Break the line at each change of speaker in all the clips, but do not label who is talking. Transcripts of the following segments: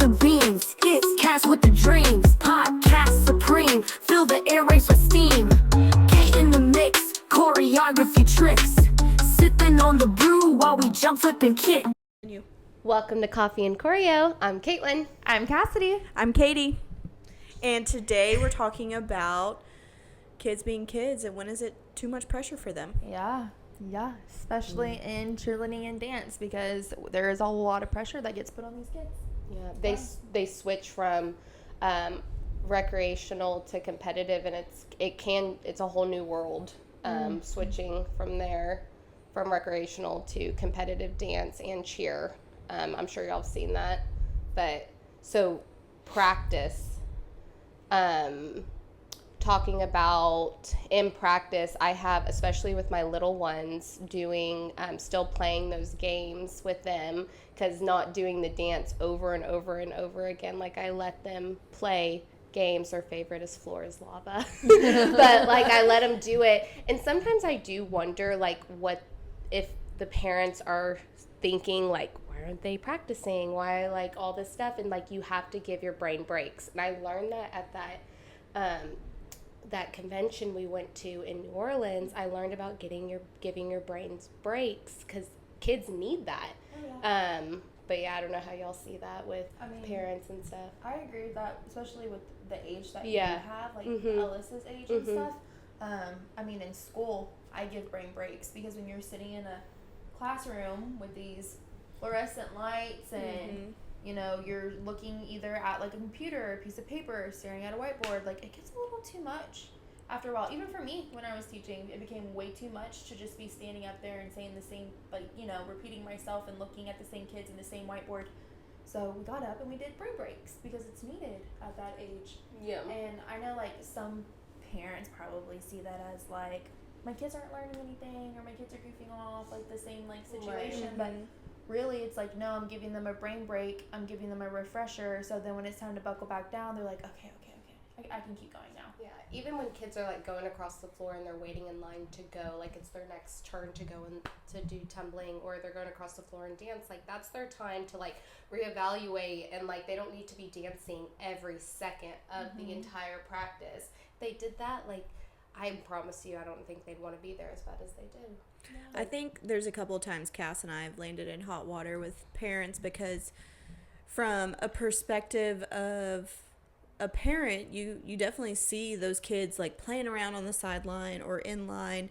the beams. It's Cast with the Dreams, podcast supreme. Fill the airwaves with steam. Kate in the mix, choreography tricks. Sipping on the brew while we jump, flip, and kick.
Welcome to Coffee and Choreo. I'm Caitlin.
I'm Cassidy.
I'm Katie. And today we're talking about kids being kids and when is it too much pressure for them?
Yeah, especially in cheerleading and dance because there is a lot of pressure that gets put on these kids.
Yeah, they switch from recreational to competitive, and it's a whole new world. Switching from recreational to competitive dance and cheer. I'm sure y'all have seen that, but so practice. Talking about in practice, I have, especially with my little ones, still playing those games with them, because not doing the dance over and over and over again. Like, I let them play games. Their favorite is Floor is Lava. But, like, I let them do it. And sometimes I do wonder, like, what if the parents are thinking, like, why aren't they practicing? Why, like, all this stuff? And, like, you have to give your brain breaks. And I learned that at that convention we went to in New Orleans. I learned about giving your brains breaks, because kids need that.
Oh, yeah.
But yeah, I don't know how y'all see that with parents and stuff.
I agree with that, especially with the age that
Yeah.
you have, like Alyssa's age and stuff. In school, I give brain breaks because when you're sitting in a classroom with these fluorescent lights and you're looking either at like a computer or a piece of paper or staring at a whiteboard, like it gets a little too much after a while. Even for me, when I was teaching, it became way too much to just be standing up there and saying the same, repeating myself and looking at the same kids in the same whiteboard. So we got up and we did brain breaks because it's needed at that age.
Yeah.
And I know like some parents probably see that as like, my kids aren't learning anything or my kids are goofing off, like the same like situation.
Right.
But really it's like, no, I'm giving them a brain break, I'm giving them a refresher, so then when it's time to buckle back down, they're like, okay, I can keep going now.
Yeah, even when kids are like going across the floor and they're waiting in line to go, like it's their next turn to go and to do tumbling, or they're going across the floor and dance, like that's their time to like reevaluate, and like they don't need to be dancing every second of the entire practice. If they did that, like I promise you, I don't think they'd want to be there as bad as they do.
Yeah. I think there's a couple of times Cass and I have landed in hot water with parents because from a perspective of a parent, you definitely see those kids like playing around on the sideline or in line,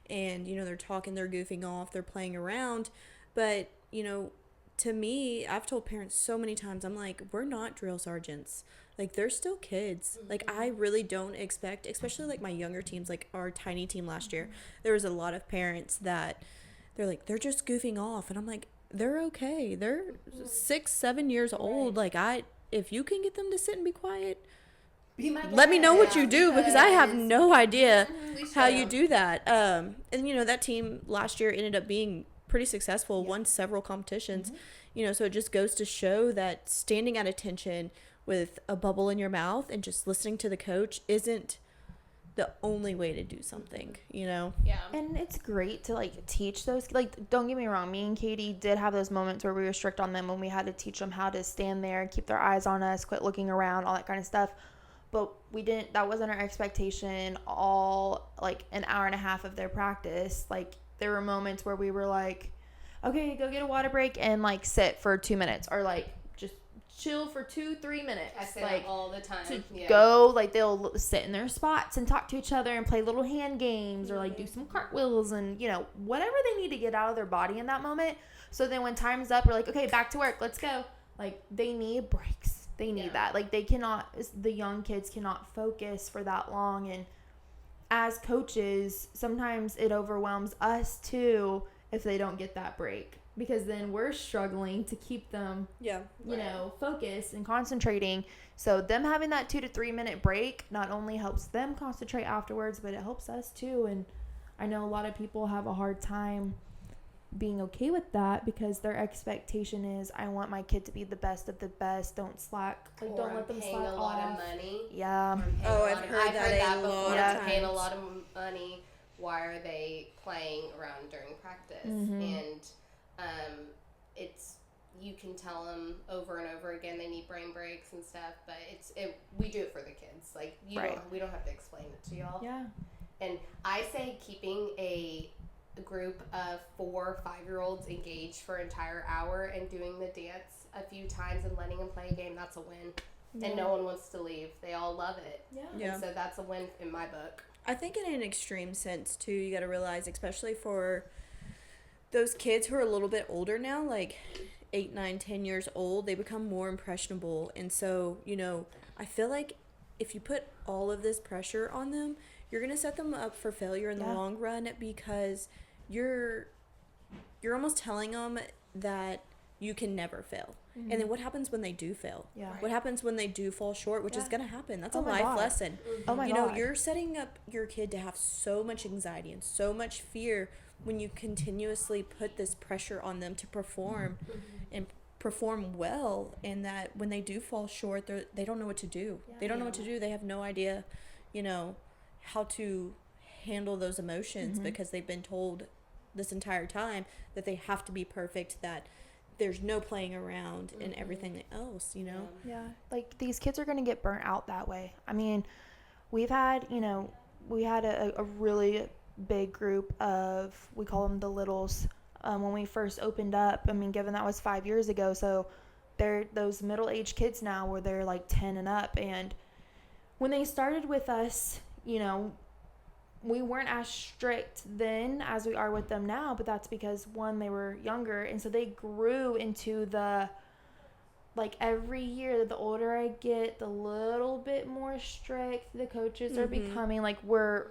and they're talking, they're goofing off, they're playing around. But to me, I've told parents so many times, I'm like, we're not drill sergeants. Like, they're still kids. Like, I really don't expect, especially like my younger teams, like our tiny team last year, there was a lot of parents that they're like, they're just goofing off. And I'm like, they're okay. They're 6-7 years old. Like, if you can get them to sit and be quiet, let me know what you do, because I have no idea how you do that. And that team last year ended up being pretty successful, won several competitions, so it just goes to show that standing at attention with a bubble in your mouth and just listening to the coach isn't the only way to do something,
Yeah.
And it's great to like teach those, like, don't get me wrong, me and Katie did have those moments where we were strict on them when we had to teach them how to stand there and keep their eyes on us, quit looking around, all that kind of stuff. But that wasn't our expectation all like an hour and a half of their practice. Like, there were moments where we were like, okay, go get a water break and like sit for 2 minutes, or like just chill for 2-3 minutes.
I say
like
that all the time.
To go, like they'll sit in their spots and talk to each other and play little hand games or like do some cartwheels and whatever they need to get out of their body in that moment. So then when time's up, we're like, okay, back to work, let's go. Like, they need breaks. They need that. Like, the young kids cannot focus for that long. And as coaches, sometimes it overwhelms us too if they don't get that break, because then we're struggling to keep them, focused and concentrating. So them having that 2 to 3 minute break not only helps them concentrate afterwards, but it helps us too. And I know a lot of people have a hard time being okay with that because their expectation is, I want my kid to be the best of the best. Don't slack. Like, don't let them slack off.
Paying a lot of money.
Yeah.
I've heard that a lot of times.
Paying a lot of money. Why are they playing around during practice? And it's you can tell them over and over again they need brain breaks and stuff, but we do it for the kids. Like we don't have to explain it to y'all.
Yeah.
And I say keeping a group of 4 or 5-year-olds engaged for an entire hour and doing the dance a few times and letting them play a game, that's a win.
Yeah.
And no one wants to leave. They all love it.
Yeah.
And so that's a win in my book.
I think in an extreme sense too, you got to realize, especially for those kids who are a little bit older now, like 8, 9, 10 years old, they become more impressionable. And so, I feel like if you put all of this pressure on them, you're going to set them up for failure in the long run, because you're almost telling them that you can never fail. And then what happens when they do fail?
Yeah.
What happens when they do fall short, which is going to happen? That's
Oh
a
my
life
God.
lesson.
Oh my God.
You're setting up your kid to have so much anxiety and so much fear when you continuously put this pressure on them to perform and perform well, and that when they do fall short, they don't know what to do. They don't know what to do. They have no idea, how to handle those emotions, because they've been told this entire time that they have to be perfect, that there's no playing around and everything else,
Yeah, like these kids are going to get burnt out that way. I mean, we had a really big group of, we call them the littles, when we first opened up. I mean, given that was 5 years ago, so they're those middle-aged kids now where they're like 10 and up. And when they started with us, we weren't as strict then as we are with them now, but that's because, one, they were younger, and so they grew into the, like, every year, the older I get, the little bit more strict the coaches are becoming. Like, we're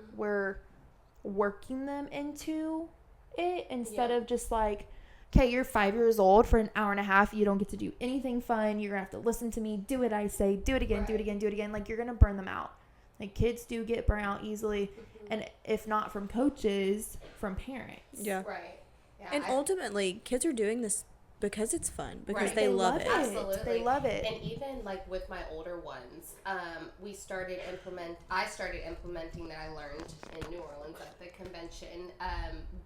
working them into it instead of just like, okay, you're 5 years old, for an hour and a half, you don't get to do anything fun, you're gonna have to listen to me, do what I say, do it again, do it again, do it again. Like, you're gonna burn them out. Like, kids do get burnt out easily, and if not from coaches, from parents.
Yeah.
Right. Yeah.
And ultimately, kids are doing this because it's fun, because
Right.
they love it.
Absolutely.
They love it.
And even like with my older ones, I started implementing that I learned in New Orleans at the convention,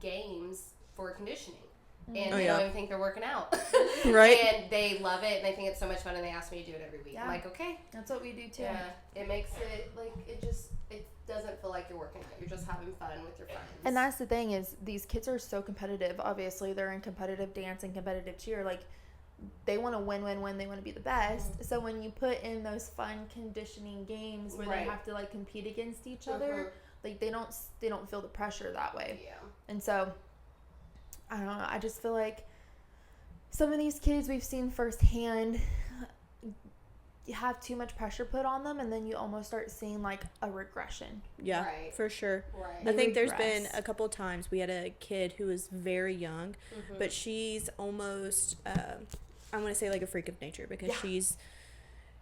games for conditioning. And they don't even think they're working out.
Right.
And they love it, and they think it's so much fun, and they ask me to do it every week. I'm like, okay.
That's what we do too.
Yeah. It makes it like, it doesn't feel like you're working out. You're just having fun with your friends.
And that's the thing, is these kids are so competitive. Obviously, they're in competitive dance and competitive cheer. Like, they want to win. They want to be the best. So when you put in those fun conditioning games where they have to like compete against each other, like they don't feel the pressure that way.
Yeah.
And so, I don't know. I just feel like some of these kids we've seen firsthand have too much pressure put on them, and then you almost start seeing like a regression.
Yeah,
Right.
for sure.
Right.
I think there's
regress.
been a couple times we had a kid who was very young, but she's almost, I'm going to say like a freak of nature, because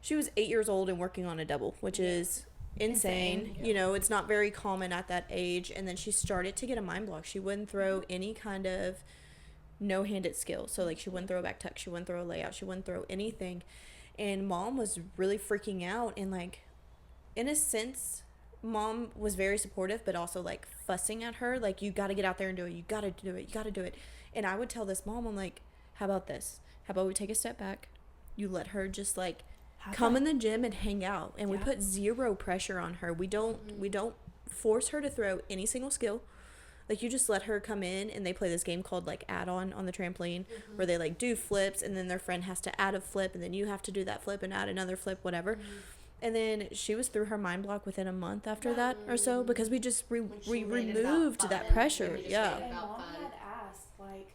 she was 8 years old and working on a double, which is insane. It's not very common at that age. And then she started to get a mind block. She wouldn't throw any kind of no-handed skill. So like, she wouldn't throw a back tuck, she wouldn't throw a layout, she wouldn't throw anything. And mom was really freaking out, and like, in a sense, mom was very supportive, but also like fussing at her, like, you got to get out there and do it, you got to do it, you got to do it. And I would tell this mom, I'm like, how about this? How about we take a step back? You let her just like come in the gym and hang out, and we put zero pressure on her. We don't force her to throw any single skill. Like, you just let her come in, and they play this game called like add-on on the trampoline, where they like do flips, and then their friend has to add a flip, and then you have to do that flip and add another flip, whatever. And then she was through her mind block within a month after that or so, because we just removed that pressure. Yeah.
And mom had asked, like,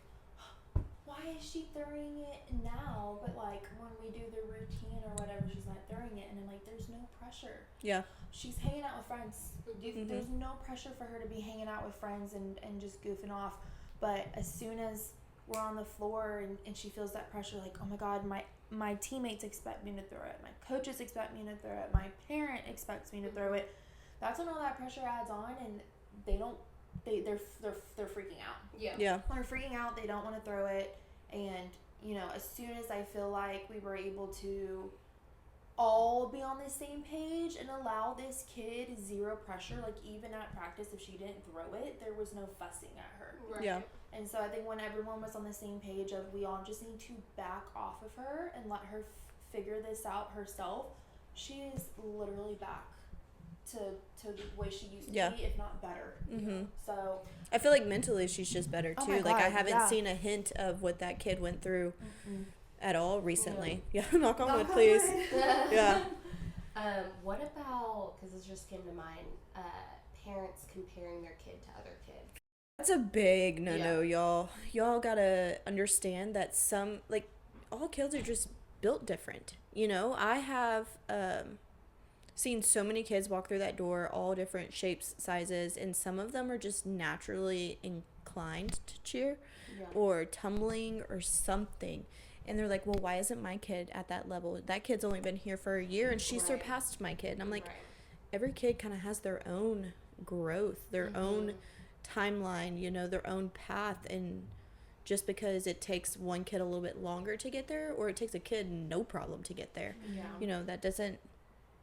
why is she throwing it now? But like, when we do the routine or whatever, she's not throwing it. And I'm like, there's no pressure.
Yeah.
She's hanging out with friends. There's no pressure for her to be hanging out with friends and just goofing off. But as soon as we're on the floor and she feels that pressure, like, oh my God, my teammates expect me to throw it, my coaches expect me to throw it, my parent expects me to throw it, that's when all that pressure adds on, and they're freaking out.
Yeah.
They're freaking out. They don't want to throw it. And as soon as I feel like we were able to all be on the same page and allow this kid zero pressure, like, even at practice, if she didn't throw it, there was no fussing at her.
Right.
Yeah.
And so I think when everyone was on the same page of we all just need to back off of her and let her figure this out herself, she is literally back to the way she used to
Yeah.
be, if not better.
Mm-hmm.
So
I feel like mentally she's just better
Oh
too.
my
Like I
God,
haven't
yeah.
seen a hint of what that kid went through
mm-mm.
at all recently. Yeah, knock on
Knock
wood,
on
please.
wood.
Yeah.
What about, because this just came to mind, parents comparing their kid to other kids?
That's a big no-no, y'all. Y'all gotta understand that some, like, all kids are just built different. You know, I have seen so many kids walk through that door, all different shapes, sizes, and some of them are just naturally inclined to cheer or tumbling or something. And they're like, well, why isn't my kid at that level? That kid's only been here for a year and she
Right.
surpassed my kid. And I'm like,
Right.
every kid kind of has their own growth, their own timeline, you know, their own path. And just because it takes one kid a little bit longer to get there, or it takes a kid no problem to get there,
Yeah.
you know, that doesn't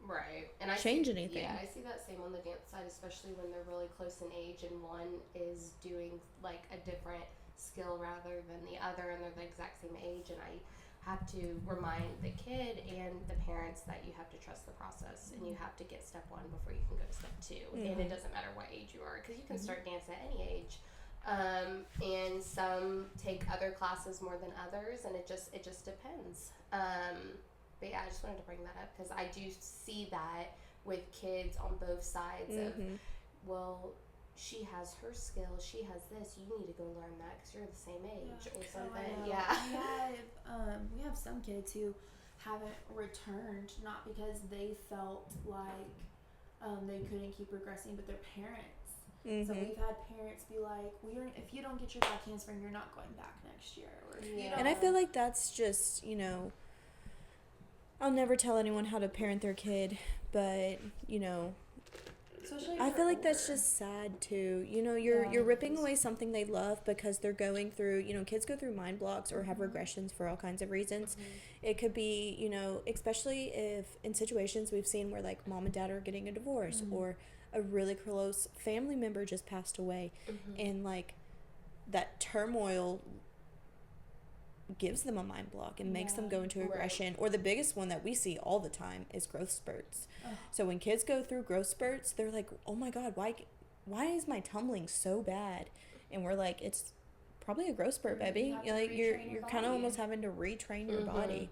Right. And I
change
see,
anything.
Yeah, I see that same on the dance side, especially when they're really close in age and one is doing like a different skill rather than the other and they're the exact same age. And I have to remind the kid and the parents that you have to trust the process and you have to get step one before you can go to step two. And it doesn't matter what age you are, because you can start dance at any age. And some take other classes more than others, and it just depends. But yeah, I just wanted to bring that up because I do see that with kids on both sides of, well, she has her skill, she has this, you need to go learn that because you're the same age or something.
We have some kids who haven't returned, not because they felt like they couldn't keep progressing, but their parents. So we've had parents be like, if you don't get your back handspring, you're not going back next year. Or if you don't.
And I feel like that's just, you know, I'll never tell anyone how to parent their kid, but, you know,
Especially if
I
they're
feel like that's
older.
just sad too. You know, you're ripping away something they love because they're going through, you know, kids go through mind blocks or have regressions for all kinds of reasons. It could be, you know, especially if in situations we've seen where like mom and dad are getting a divorce or a really close family member just passed away, and like that turmoil gives them a mind block and makes them go into aggression. Or the biggest one that we see all the time is growth spurts. So when kids go through growth spurts, they're like, oh my god, why is my tumbling so bad? And we're like, it's probably a growth spurt, baby.
You have to
You're
retrain your
kind of
body.
almost having to retrain your body.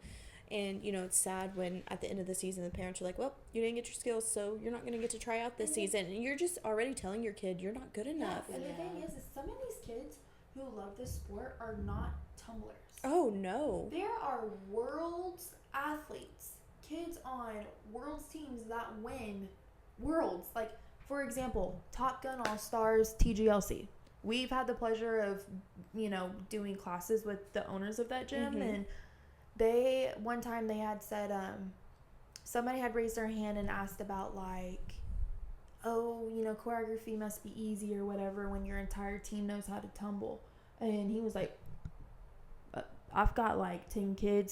And, you know, it's sad when at the end of the season, the parents are like, well, you didn't get your skills, so you're not going to get to try out this season. And you're just already telling your kid you're not good enough.
And the thing is some of these kids who love this sport are not tumblers.
Oh, no.
There are world's athletes, kids on world's teams that win worlds. Like, for example, Top Gun All Stars TGLC. We've had the pleasure of, you know, doing classes with the owners of that gym, and one time they had said, somebody had raised their hand and asked about like, oh, you know, choreography must be easy or whatever when your entire team knows how to tumble. And he was like, I've got like 10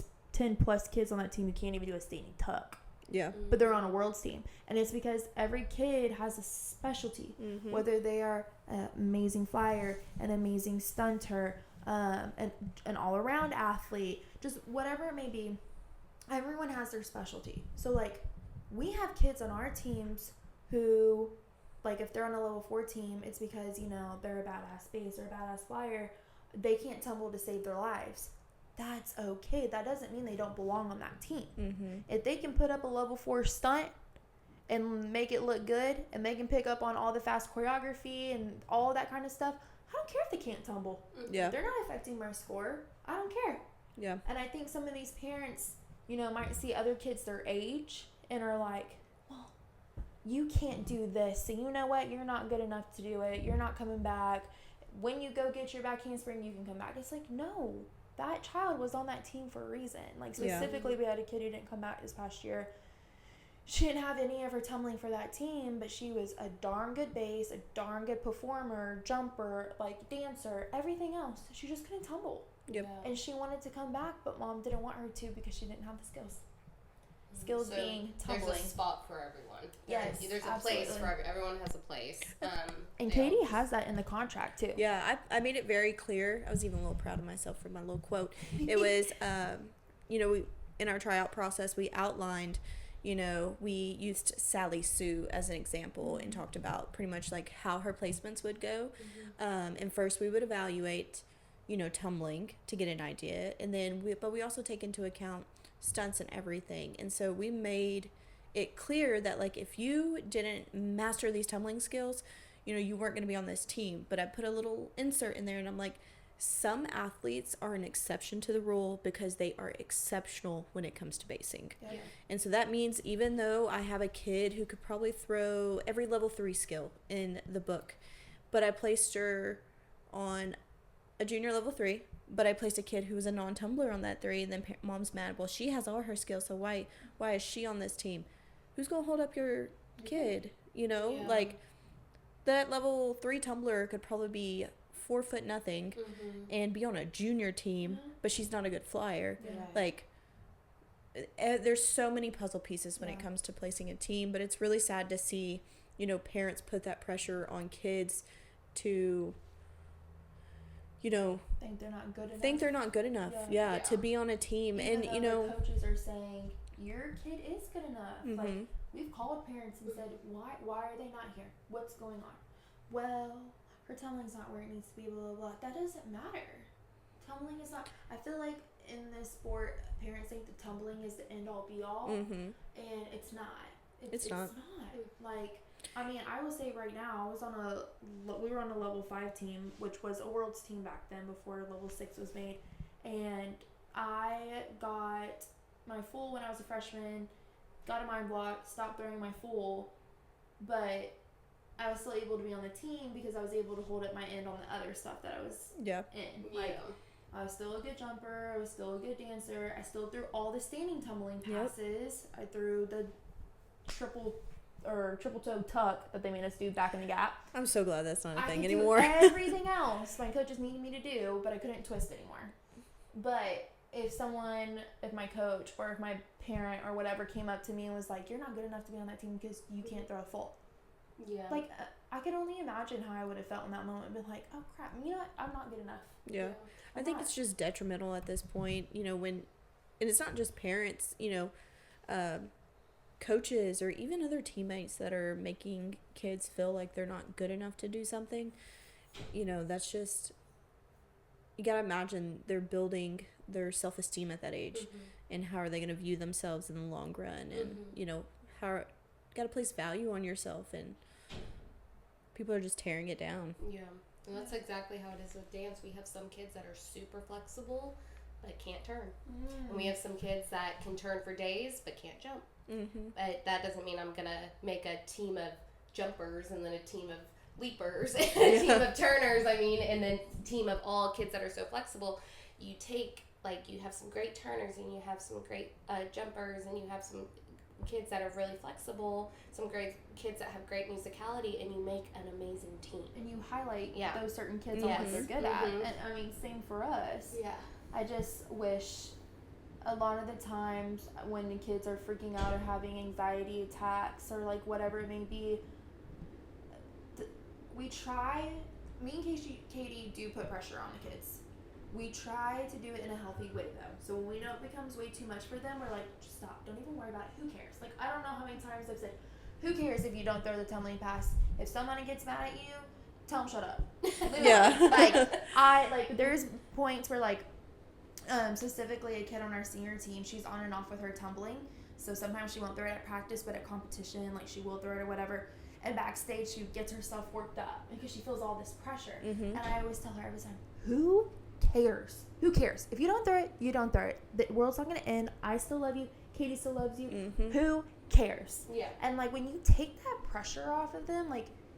plus kids on that team who can't even do a standing tuck.
Yeah.
But they're on a world's team. And it's because every kid has a specialty, whether they are an amazing flyer, an amazing stunter, an all-around athlete, just whatever it may be. Everyone has their specialty. So, like, we have kids on our teams who, like, if they're on a level 4 team, it's because, you know, they're a badass base or a badass flyer. They can't tumble to save their lives. That's okay. That doesn't mean they don't belong on that team. If they can put up a level 4 stunt and make it look good, and they can pick up on all the fast choreography and all that kind of stuff, I don't care if they can't tumble.
Yeah.
They're not affecting my score. I don't care.
Yeah.
And I think some of these parents, you know, might see other kids their age and are like, well, you can't do this, so you know what? You're not good enough to do it. You're not coming back. When you go get your back handspring, you can come back. It's like, no, that child was on that team for a reason. Like, specifically, we had a kid who didn't come back this past year. She didn't have any of her tumbling for that team, but she was a darn good bass, a darn good performer, jumper, like dancer, everything else. She just couldn't tumble.
Yep.
And she wanted to come back, but mom didn't want her to because she didn't have the skills. skills
So
being
there's
tumbling.
a spot for everyone.
Yes,
There's a place
absolutely.
for everyone has a place.
And
they
Katie
all-
has that in the contract too.
Yeah, I made it very clear. I was even a little proud of myself for my little quote. It was, we in our tryout process, we outlined, we used Sally Sue as an example and talked about pretty much like how her placements would go. And first we would evaluate, tumbling to get an idea. And then we also take into account stunts and everything. And so we made it clear that like if you didn't master these tumbling skills, you weren't going to be on this team. But I put a little insert in there and I'm like, some athletes are an exception to the rule because they are exceptional when it comes to basing.
Yeah.
And so that means even though I have a kid who could probably throw every level 3 skill in the book, but I placed her on a junior level 3, but I placed a kid who was a non-tumbler on that 3, and then mom's mad. Well, she has all her skills, so why is she on this team? Who's going to hold up your kid? Like that level 3 tumbler could probably be 4 foot nothing and be on a junior team, but she's not a good flyer.
Yeah.
Like there's so many puzzle pieces when it comes to placing a team, but it's really sad to see, parents put that pressure on kids to,
Think they're not good enough.
think they're not good enough.
Yeah.
Yeah, to be on a team.
Even
And,
though their coaches are saying your kid is good enough.
Mhm.
Like we've called parents and said, why are they not here? What's going on? Well, her tumbling's not where it needs to be. Blah blah blah. That doesn't matter. Tumbling is not. I feel like in this sport, parents think that tumbling is the end all be all,
Mhm.
and it's not.
It's not.
Like, I mean, I will say right now, we were on a level 5 team, which was a world's team back then before level 6 was made, and I got my full when I was a freshman, got a mind block, stopped throwing my full, but I was still able to be on the team because I was able to hold up my end on the other stuff that I was
Yeah.
in.
Yeah.
Like, I was still a good jumper. I was still a good dancer. I still threw all the standing tumbling
Yep.
passes. I threw the triple toe tuck that they made us do back in the gap.
I'm so glad that's not a
I
thing
could
anymore.
do everything else my coaches needed me to do, but I couldn't twist anymore. But if my coach or if my parent or whatever came up to me and was like, "You're not good enough to be on that team because you can't throw a full,"
Yeah.
like I could only imagine how I would have felt in that moment. Been like, "Oh crap, you know what? I'm not good enough."
Yeah. I think it's just detrimental at this point, and it's not just parents, coaches or even other teammates that are making kids feel like they're not good enough to do something. That's just, you gotta imagine they're building their self-esteem at that age, and how are they gonna view themselves in the long run, and gotta place value on yourself, and people are just tearing it down.
Yeah. And that's exactly how it is with dance. We have some kids that are super flexible but can't turn. And we have some kids that can turn for days but can't jump.
Mm-hmm.
But that doesn't mean I'm going to make a team of jumpers and then a team of leapers and a team of turners. And then a team of all kids that are so flexible. You take, you have some great turners and you have some great jumpers and you have some kids that are really flexible, some great kids that have great musicality, and you make an amazing team.
And you highlight
Yeah.
those certain kids on what
Yes.
they're good at.
Mhm.
And same for us.
Yeah.
I just wish a lot of the times when the kids are freaking out or having anxiety attacks or whatever it may be, we try, me and Katie do put pressure on the kids. We try to do it in a healthy way though. So when we know it becomes way too much for them, we're like, just stop. Don't even worry about it. Who cares? I don't know how many times I've said, who cares if you don't throw the tumbling pass? If somebody gets mad at you, tell them shut up. Literally.
Yeah.
There's points where specifically a kid on our senior team, she's on and off with her tumbling. So sometimes she won't throw it at practice, but at competition, she will throw it or whatever. And backstage, she gets herself worked up because she feels all this pressure.
Mm-hmm.
And I always tell her every time, who cares? Who cares? If you don't throw it, you don't throw it. The world's not going to end. I still love you. Katie still loves you.
Mm-hmm.
Who cares?
Yeah.
And when you take that pressure off of them,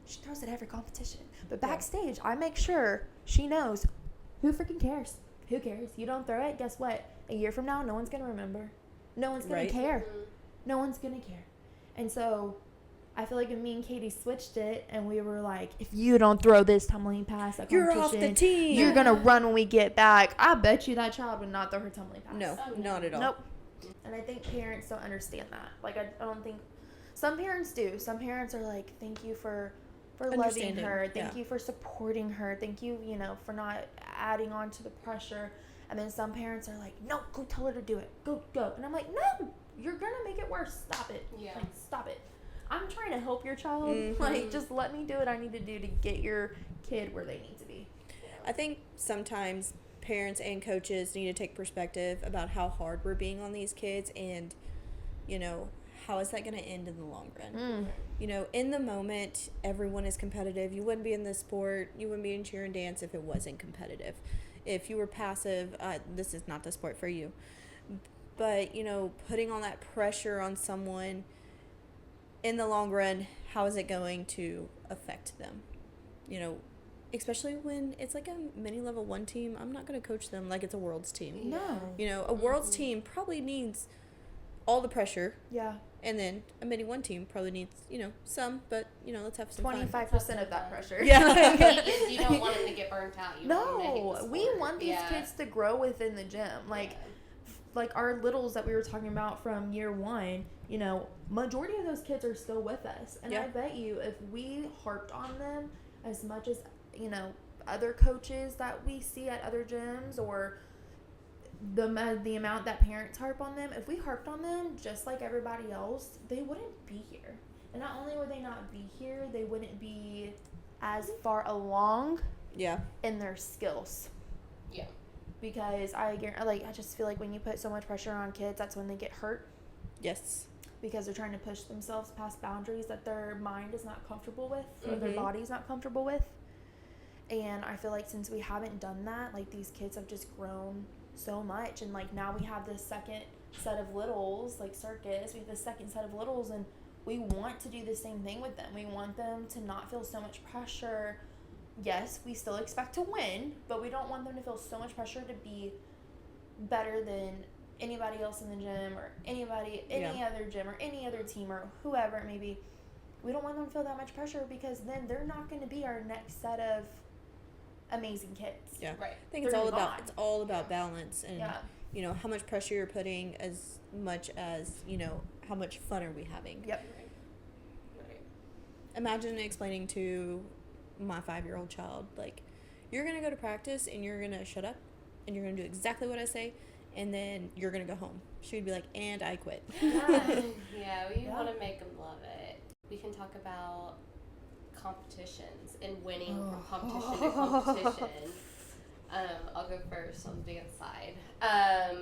she throws it every competition. But backstage, I make sure she knows who freaking cares. Who cares? You don't throw it, guess what? A year from now, no one's going to remember. No one's going
Right.
to care.
Mhm.
No one's going to care. And so I feel like if me and Katie switched it and we were like, if you don't throw this tumbling pass at
You're
competition,
off the team.
you're going to run when we get back. I bet you that child would not throw her tumbling pass.
No,
Oh, no.
not at all.
Nope. And I think parents don't understand that. Like, I don't think some parents do. Some parents are like, thank you for loving
Understanding,
her. Thank
yeah.
you for supporting her. Thank you, for not adding on to the pressure. And then some parents are like, no, go tell her to do it. Go. And I'm like, no, you're going to make it worse. Stop it.
Yeah.
Like, stop it. I'm trying to help your child.
Mm-hmm.
Like, just let me do what I need to do to get your kid where they need to be.
I think sometimes parents and coaches need to take perspective about how hard we're being on these kids and, how is that going to end in the long run? In the moment, everyone is competitive. You wouldn't be in this sport. You wouldn't be in cheer and dance if it wasn't competitive. If you were passive, this is not the sport for you. But, putting all that pressure on someone in the long run, how is it going to affect them? Especially when it's like a mini level 1 team, I'm not going to coach them like it's a world's team.
No.
A world's team probably needs all the pressure.
Yeah.
And then a mini 1 team probably needs, some, but, let's have some fun.
25% of that pressure.
Yeah.
You don't want them to get burnt out. You want them to hate the
We
sport.
want these kids to grow within the gym. Like our littles that we were talking about from year 1, majority of those kids are still with us. And
Yeah.
I bet you if we harped on them as much as, other coaches that we see at other gyms or the amount that parents harp on them, if we harped on them just like everybody else, they wouldn't be here. And not only would they not be here, they wouldn't be as far along
Yeah.
in their skills.
Yeah.
Because I just feel like when you put so much pressure on kids, that's when they get hurt
Yes.
because they're trying to push themselves past boundaries that their mind is not comfortable with or their
Mhm.
body's not comfortable with. And I feel like since we haven't done that, like these kids have just grown so much. And like now we have this second set of littles, like circus, we have this second set of littles, and we want to do the same thing with them. We want them to not feel so much pressure. Yes, we still expect to win, but we don't want them to feel so much pressure to be better than anybody else in the gym or any other gym or any other team or whoever it may be. We don't want them to feel that much pressure because then they're not going to be our next set of amazing kids.
Yeah.
Right.
I think
They're
it's
gone.
all about balance and
Yeah.
how much pressure you're putting as much as, how much fun are we having.
Yep.
Right.
Imagine explaining to my 5-year-old child, like, you're going to go to practice and you're going to shut up and you're going to do exactly what I say and then you're going to go home. She would be like, and I quit.
Yeah, we
Yeah.
want to make them love it. We can talk about competitions and winning from competition to competition. I'll go first on the dance side.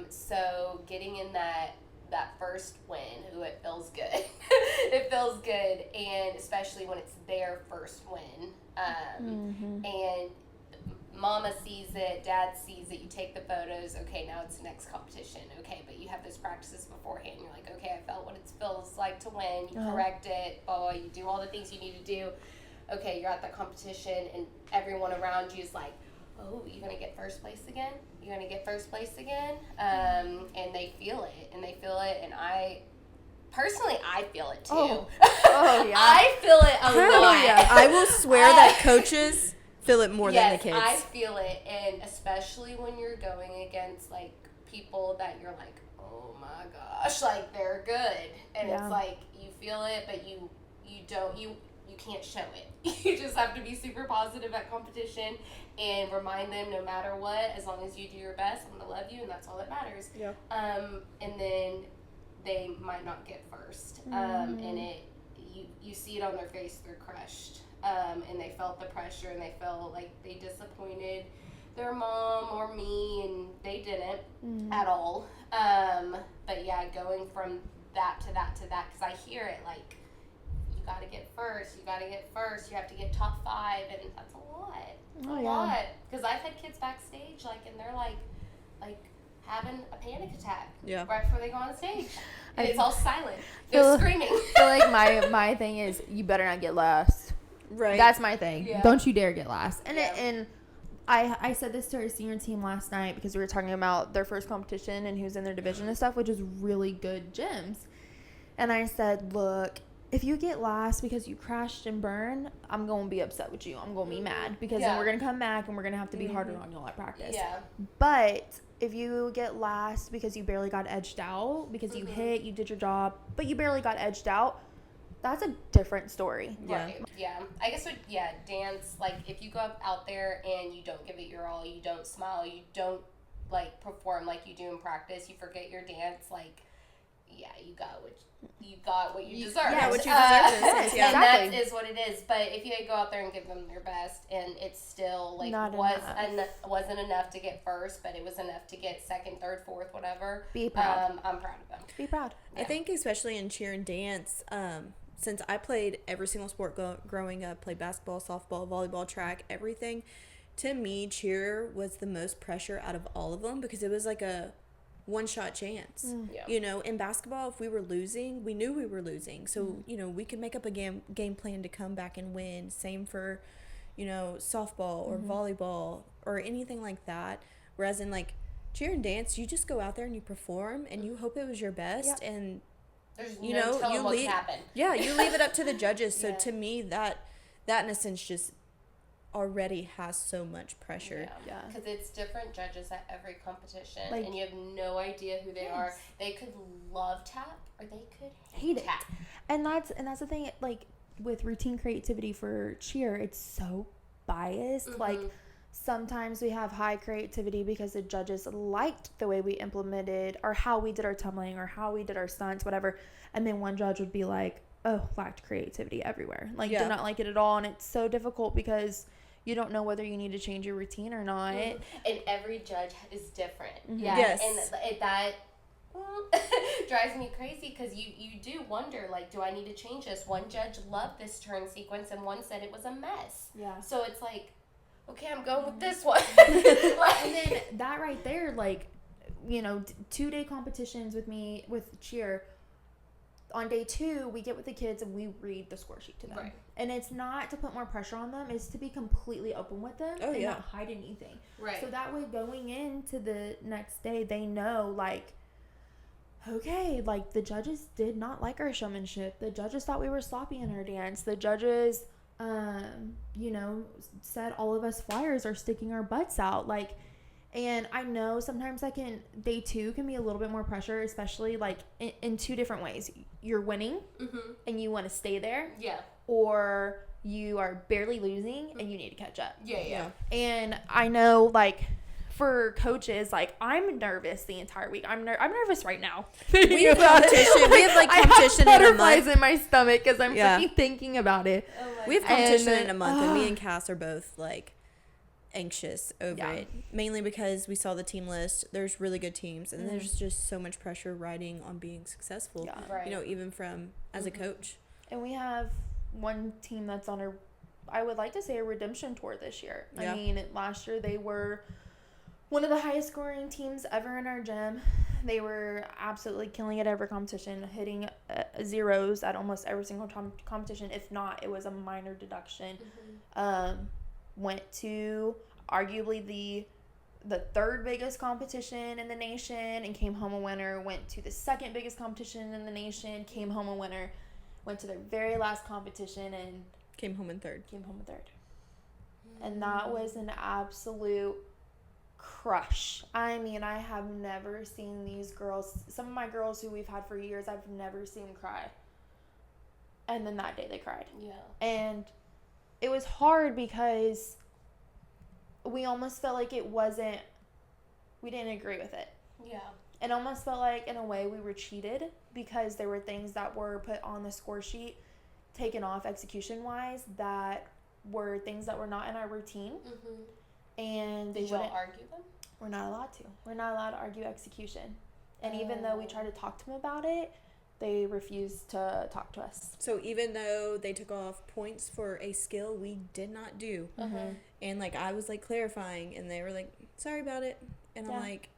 So getting in that first win, it feels good. It feels good, and especially when it's their first win. And mama sees it, dad sees it, you take the photos, okay, now it's the next competition, okay, but you have those practices beforehand, you're like, okay, I felt what it feels like to win, you correct it, you do all the things you need to do, okay, you're at that competition, and everyone around you is like, oh, you're going to get first place again? You're going to get first place again? And they feel it, and I feel it too.
Oh, yeah.
I feel it a lot.
yeah.
I will swear that coaches feel it more than the kids.
I feel it, and especially when you're going against like people that you're like, oh my gosh, like they're good, and
Yeah.
it's like you feel it, but you can't show it. You just have to be super positive at competition and remind them no matter what, as long as you do your best, I'm gonna love you, and that's all that matters.
Yeah.
And then they might not get first, and you see it on their face, they're crushed. And they felt the pressure, and they felt like they disappointed their mom or me, and they didn't at all. But yeah, going from that to that to that, because I hear it like, you got to get first, you have to get top 5, and that's a lot. Because I've had kids backstage, like, and they're like having a panic attack right before they go on stage. And it's all silent. They're screaming.
I feel like my thing is you better not get last.
Right.
That's my thing.
Yeah.
Don't you dare get last. And
Yeah.
and I said this to our senior team last night because we were talking about their first competition and who's in their division and stuff, which is really good gyms. And I said, look, if you get last because you crashed and burned, I'm going to be upset with you. I'm going to be mad because
Yeah.
then we're going to come back and we're going to have to be harder on you at practice.
Yeah.
But if you get last because you barely got edged out, because you hit, you did your job, but you barely got edged out, that's a different story.
Yeah.
Right. Yeah. I guess dance, like if you go up out there and you don't give it your all, you don't smile, you don't like perform like you do in practice, you forget your dance, like yeah, you got what you deserve.
Yeah, what you deserve in a sense, yeah.
And that
Exactly.
is what it is. But if you go out there and give them your best, and it's still like
Not
wasn't enough to get first, but it was enough to get second, third, fourth, whatever.
Be proud.
I'm proud of them.
Be proud.
I think especially in cheer and dance, since I played every single sport growing up, played basketball, softball, volleyball, track, everything, to me, cheer was the most pressure out of all of them because it was like a one-shot chance.
Yeah.
You know, in basketball, if we were losing, we knew we were losing. So, you know, we could make up a game plan to come back and win. Same for, you know, softball or volleyball or anything like that. Whereas in, like, cheer and dance, you just go out there and you perform and you hope it was your best.
Yep.
And
There's
you
no
know,
telling
you
what
leave.
happened.
Yeah, you leave it up to the judges. So
Yeah.
to me, that in a sense just already has so much pressure.
Yeah.
Because it's different judges at every competition,
Like-
and you have no idea who they are.
Yes.
They could love tap, or they could
Hate it.
tap.
And that's the thing, like with routine creativity for cheer, it's so biased. Like sometimes we have high creativity because the judges liked the way we implemented or how we did our tumbling or how we did our stunts, whatever. And then one judge would be like, oh, lacked creativity everywhere. Like
Yeah.
did not like it at all. And it's so difficult because you don't know whether you need to change your routine or not.
And every judge is different.
Mm-hmm.
Yeah,
Yes.
and that drives me crazy because you do wonder, like, do I need to change this? One judge loved this turn sequence, and one said it was a mess.
Yeah.
So it's like, okay, I'm going with this one.
And then that right there, like, you know, 2-day competitions with me with cheer. On day 2, we get with the kids and we read the score sheet to them.
Right.
And it's not to put more pressure on them, it's to be completely open with them and
yeah.
not hide anything.
Right.
So that way going into the next day, they know, like, okay, like, the judges did not like our showmanship. The judges thought we were sloppy in our dance. The judges, you know, said all of us flyers are sticking our butts out. Like, and I know sometimes day 2 can be a little bit more pressure, especially like in 2 different ways. You're winning and you want to stay there,
Yeah.
or you are barely losing and you need to catch up.
Yeah.
And I know, like, for coaches, like, I'm nervous the entire week. I'm nervous right now.
We have competition. We have like competition
I have
in a
butterflies
month.
in my stomach because I'm
Yeah.
freaking thinking about it.
We have competition
And,
in a month, and me and Cass are both like anxious over
Yeah.
it. Mainly because we saw the team list. There's really good teams, and there's just so much pressure riding on being successful.
Yeah.
Right.
You know, even from as a coach.
And we have one team that's on I would like to say a redemption tour this year.
Yeah.
I mean, last year they were one of the highest scoring teams ever in our gym. They were absolutely killing it every competition, hitting zeros at almost every single competition. If not, it was a minor deduction. Went to arguably the third biggest competition in the nation and came home a winner. Went to the second biggest competition in the nation, came home a winner. Went to their very last competition and
Came home in third.
came home a third. And that was an absolute crush. I mean, I have never seen these girls, some of my girls who we've had for years, I've never seen cry. And then that day they cried.
Yeah.
And it was hard because we almost felt like we didn't agree with it.
Yeah.
It almost felt like, in a way, we were cheated because there were things that were put on the score sheet, taken off execution-wise, that were things that were not in our routine. And they
Did y'all
wouldn't.
argue them?
We're not allowed to. We're not allowed to argue execution. And even though we tried to talk to them about it, they refused to talk to us.
So even though they took off points for a skill we did not do, and like I was like clarifying, and they were like, "Sorry about it," and
Yeah.
I'm like,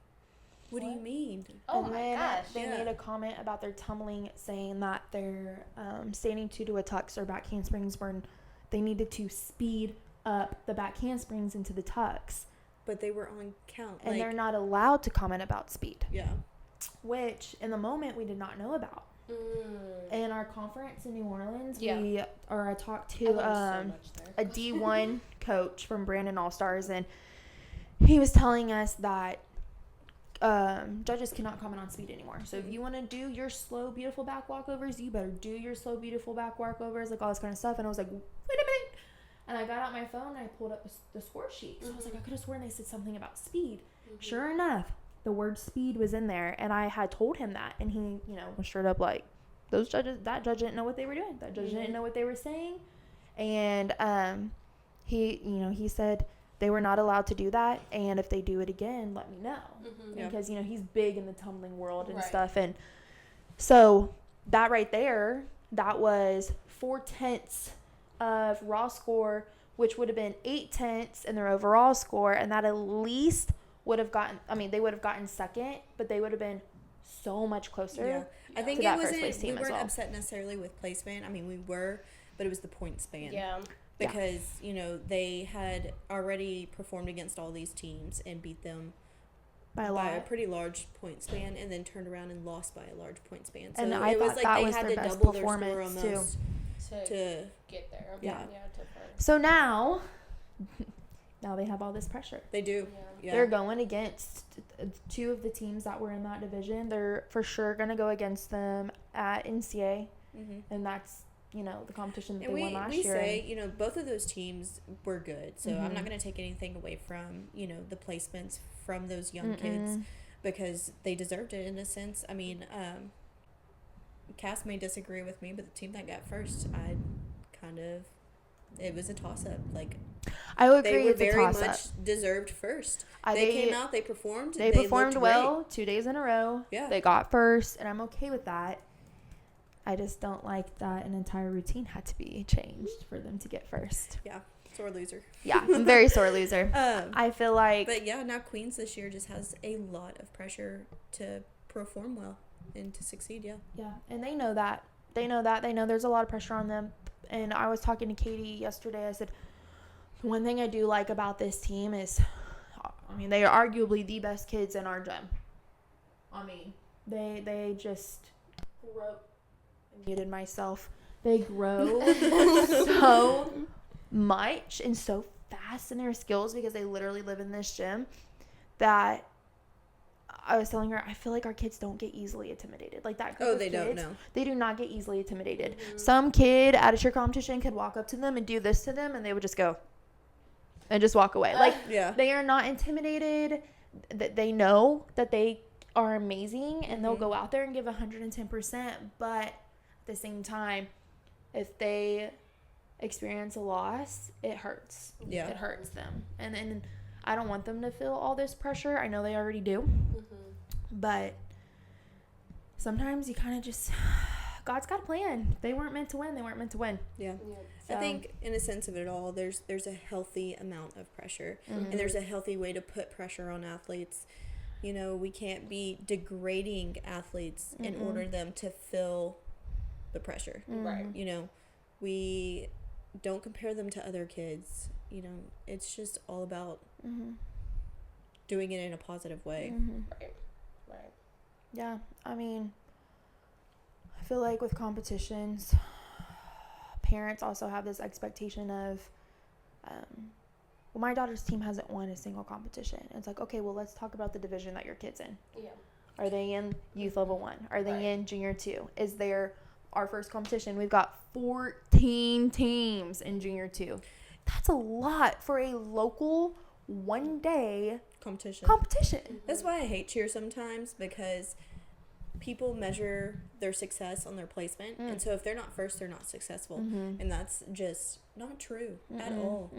"What do you mean?"
Oh
And
my
then
gosh.
they
Yeah.
made a comment about their tumbling, saying that their standing 2 to a tucks or back handsprings they needed to speed up the back handsprings into the tucks.
But they were on count.
And
like,
they're not allowed to comment about speed,
yeah.
which in the moment we did not know about. In our conference in New Orleans,
Yeah.
I talked
I
to
learned so much there.
a D1 coach from Brandon All Stars, and he was telling us that judges cannot comment on speed anymore. So if you want to do your slow, beautiful back walkovers, you better do your slow, beautiful back walkovers, like all this kind of stuff. And I was like, wait a minute. And I got out my phone and I pulled up the score sheet. So I was like, I could have sworn they said something about speed. Sure enough, the word speed was in there, and I had told him that, and he, was straight up like, that judge didn't know what they were doing. That judge didn't know what they were saying. And he said they were not allowed to do that, and if they do it again, let me know.
Yeah.
Because he's big in the tumbling world and
Right.
stuff. And so that right there, that was 4/10 of raw score, which would have been 8/10 in their overall score, and that at least would have gotten, they would have gotten second, but they would have been so much closer.
Yeah. I think
to
it
that first
wasn't,
place team
we
as
weren't
well.
upset necessarily with placement. I mean, we were, but it was the point span.
Yeah.
Because, they had already performed against all these teams and beat them
By a
by a
lot.
pretty large point span, and then turned around and lost by a large point span. So
And I
it was
thought
like
that
they
was
had
their
to
best
double their score
performance, too.
almost
To
to
get there.
Yeah.
To first.
So now they have all this pressure.
they do.
Yeah.
Yeah.
They're going against two of the teams that were in that division. They're for sure going to go against them at NCA, and that's the competition that
And
they won last
we
year.
say, both of those teams were good. So I'm
Mhm.
not going to take anything away from, the placements from those young kids, because they deserved it in a sense. I mean, Cass may disagree with me, but the team that got first, it was a toss-up. Like,
I would
they
agree
were
it's a
very
toss-up.
much deserved first.
They
They came out, they performed.
They
looked
performed
great.
well 2 days in a row.
Yeah.
They got first, and I'm okay with that. I just don't like that an entire routine had to be changed for them to get first.
Yeah, sore loser.
Yeah, I'm very sore loser.
Um,
I feel like
But yeah, now Queens this year just has a lot of pressure to perform well and to succeed. Yeah.
yeah, and they know that. They know that. They know there's a lot of pressure on them. And I was talking to Katie yesterday. I said, one thing I do like about this team is, they are arguably the best kids in our gym. They just grow. I muted myself. They grow so much and so fast in their skills because they literally live in this gym that I was telling her, I feel like our kids don't get easily intimidated. Like that group
Oh,
of
they don't
kids,
know.
They do not get easily intimidated. Some kid at a cheer competition could walk up to them and do this to them, and they would just go and just walk away. Like,
Yeah.
they are not intimidated. That they know that they are amazing, and they'll go out there and give 110%. But at the same time, if they experience a loss, it hurts.
Yeah.
It hurts them. And I don't want them to feel all this pressure. I know they already do. But sometimes you kind of just, God's got a plan. They weren't meant to win. They weren't meant to win.
Yeah.
So,
I think in a sense of it all, there's a healthy amount of pressure, and there's a healthy way to put pressure on athletes. We can't be degrading athletes in order them to feel the pressure.
Right.
We don't compare them to other kids. It's just all about doing it in a positive way.
Right. Right.
yeah, I feel like with competitions, parents also have this expectation of, well, my daughter's team hasn't won a single competition. It's like, okay, well, let's talk about the division that your kid's in.
Yeah.
Are they in youth level 1? Are they
Right.
in junior 2? Is there our first competition? We've got 14 teams in junior 2. That's a lot for a local one-day competition.
That's why I hate cheer sometimes, because people measure their success on their placement, and so if they're not first, they're not successful, and that's just not true at all.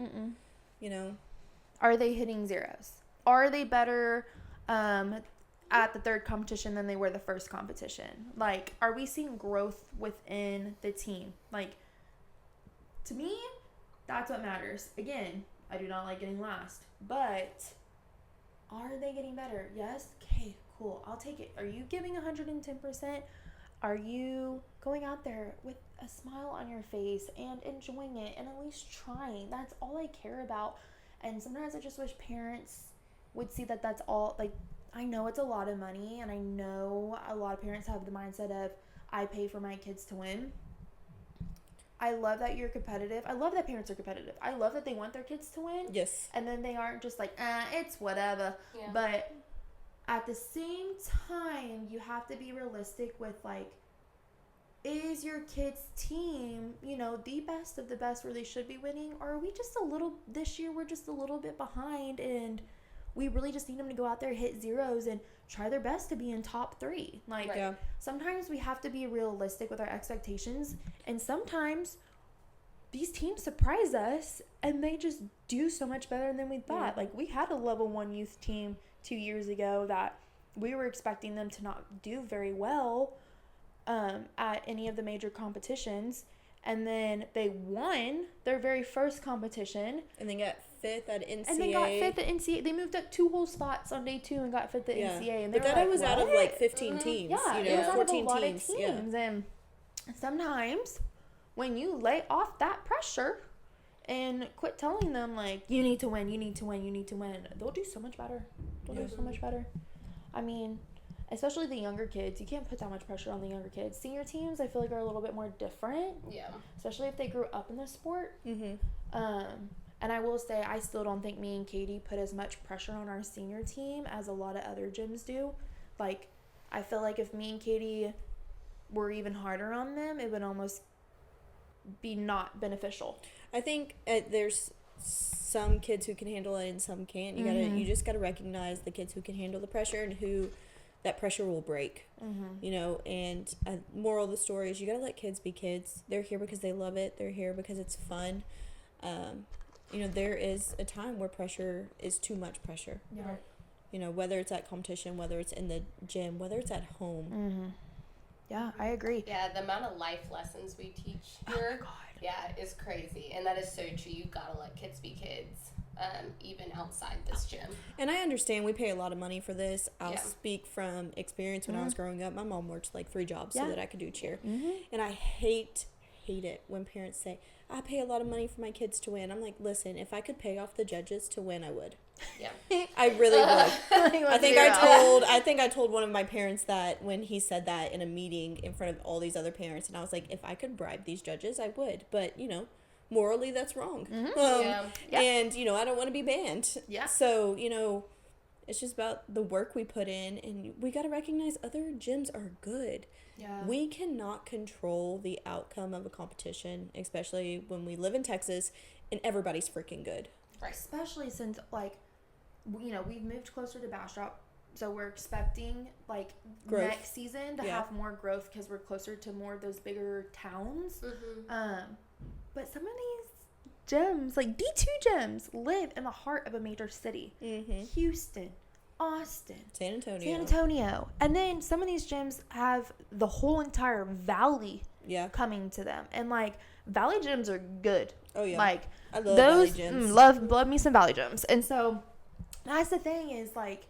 Are they hitting zeros? Are they better at the third competition than they were the first competition? Like, are we seeing growth within the team? Like, to me, that's what matters. Again, I do not like getting last, but are they getting better? Yes? Okay, cool. I'll take it. Are you giving 110%? Are you going out there with a smile on your face and enjoying it and at least trying? That's all I care about. And sometimes I just wish parents would see that that's all. Like, I know it's a lot of money, and I know a lot of parents have the mindset of, I pay for my kids to win. I love that you're competitive. I love that parents are competitive. I love that they want their kids to win.
Yes.
And then they aren't just like, it's whatever.
Yeah.
But at the same time, you have to be realistic with, like, is your kid's team, you know, the best of the best where they should be winning? Or are we just this year we're just a little bit behind and we really just need them to go out there, hit zeros, and try their best to be in top 3. Like,
Right.
Yeah.
sometimes we have to be realistic with our expectations, and sometimes these teams surprise us and they just do so much better than we thought.
Yeah.
Like, we had a level 1 youth team 2 years ago that we were expecting them to not do very well at any of the major competitions, and then they won their very first competition
And then got 5th at NCAA.
and they got 5th at NCAA. They moved up 2 whole spots on day 2 and got 5th at
Yeah.
NCAA. And
But
they were
that
like,
was out of
"What?"
like 15 teams.
Yeah,
you know,
it was out of a
14
lot
teams.
of
Yeah.
teams. And sometimes when you lay off that pressure and quit telling them, like, you need to win, you need to win, you need to win, they'll do so much better. They'll do so much better. I mean, especially the younger kids. You can't put that much pressure on the younger kids. Senior teams, I feel like, are a little bit more different,
Yeah.
especially if they grew up in the sport.
Mm-hmm.
And I will say, I still don't think me and Katie put as much pressure on our senior team as a lot of other gyms do. Like, I feel like if me and Katie were even harder on them, it would almost be not beneficial.
I think there's some kids who can handle it and some can't. You just gotta recognize the kids who can handle the pressure and who that pressure will break. You know, and moral of the story is you gotta let kids be kids. They're here because they love it. They're here because it's fun. You know, there is a time where pressure is too much pressure.
Yeah.
You know, whether it's at competition, whether it's in the gym, whether it's at home.
Yeah, I agree.
Yeah, the amount of life lessons we teach here, is crazy. And that is so true. You gotta let kids be kids, even outside this gym.
And I understand we pay a lot of money for this. I'll
Yeah.
speak from experience. When I was growing up, my mom worked like 3 jobs
Yeah.
so that I could do cheer. And I hate it when parents say, I pay a lot of money for my kids to win. I'm like, listen, if I could pay off the judges to win, I would.
Yeah.
I really would. I think
I
I think I told one of my parents that when he said that in a meeting in front of all these other parents, and I was like, if I could bribe these judges, I would. But, you know, morally that's wrong.
Yeah.
And, you know, I don't want to be banned.
Yeah.
So, you know, it's just about the work we put in, and we got to recognize other gyms are good.
Yeah.
We cannot control the outcome of a competition, especially when we live in Texas and everybody's freaking good.
Right.
Especially since, like, you know, we've moved closer to Bastrop, so we're expecting, like,
Growth.
next season to
Yeah.
have more growth because we're closer to more of those bigger towns. But some of these gyms, like D2 gyms, live in the heart of a major city. Houston, Austin,
San Antonio.
San Antonio. And then some of these gyms have the whole entire valley
Yeah.
coming to them. And, like, valley gyms are good.
Oh, yeah.
Like,
I love
those,
valley gyms.
love me some valley gyms. And so that's the thing is, like,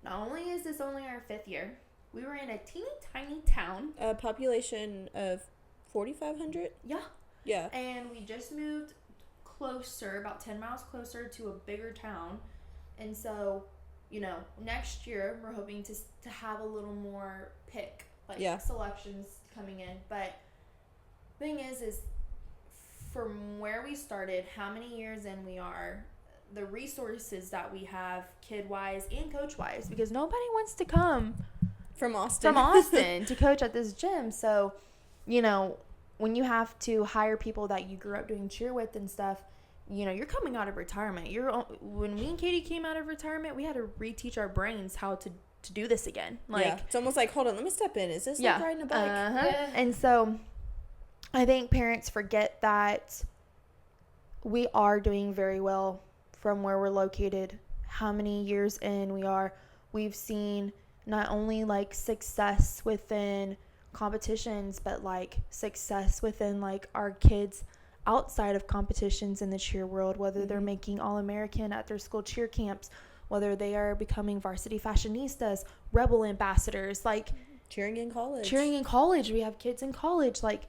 not only is this only our 5th year, we were in a teeny tiny town.
A population of 4,500?
Yeah.
Yeah.
And we just moved closer, about 10 miles closer to a bigger town. And so, you know, next year we're hoping to have a little more pick, like,
Yeah.
selections coming in. But thing is from where we started, how many years in we are, the resources that we have kid-wise and coach-wise, because nobody wants to come
From Austin.
from Austin to coach at this gym. So, you know, when you have to hire people that you grew up doing cheer with and stuff, you know, you're coming out of retirement. When me and Katie came out of retirement, we had to reteach our brains how to do this again. Like,
yeah. It's almost like, hold on, let me step in. Is this like riding a bike?
Yeah.
And so I think parents forget that we are doing very well from where we're located, how many years in we are. We've seen not only, like, success within competitions, but, like, success within, like, our kids outside of competitions in the cheer world, whether they're making All-American at their school cheer camps, whether they are becoming varsity fashionistas, rebel ambassadors, like,
Cheering in college.
cheering in college. We have kids in college. Like,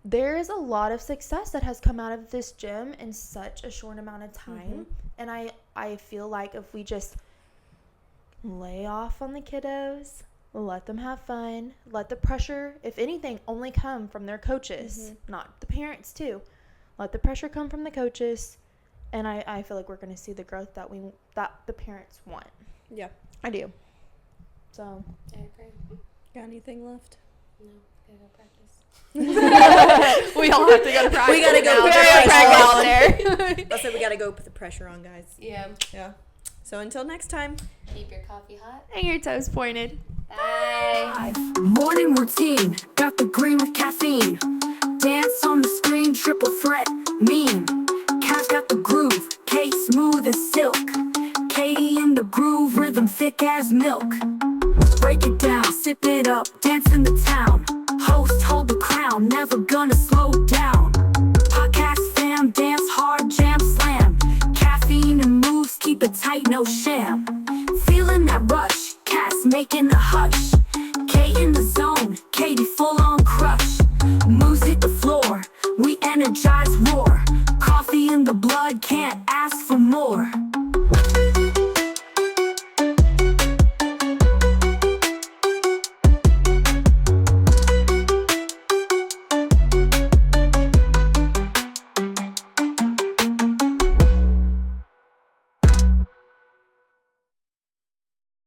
there is a lot of success that has come out of this gym in such a short amount of time. And I feel like if we just lay off on the kiddos let them have fun. Let the pressure, if anything, only come from their coaches, not the parents too. Let the pressure come from the coaches, and I feel like we're going to see the growth that the parents want.
Yeah.
I do. So
I agree.
Got anything left?
No, gotta go practice.
we all have to go to practice.
We gotta go
now.
put the
We gotta
pressure
practice
on.
there.
Let's say we gotta go put the pressure on, guys.
Yeah.
Yeah. So until next time.
Keep your coffee hot.
And your toes pointed.
Bye.
Morning routine, got the green with caffeine. Dance on the screen, triple threat, mean. Cat got the groove, K smooth as silk. Katie in the groove, rhythm thick as milk. Break it down, sip it up, dance in the town. Host, hold the crown, never gonna slow down. Podcast fam, dance hard, jam slam. Caffeine and moves, keep it tight, no sham. Feeling that rush, cats making a hush.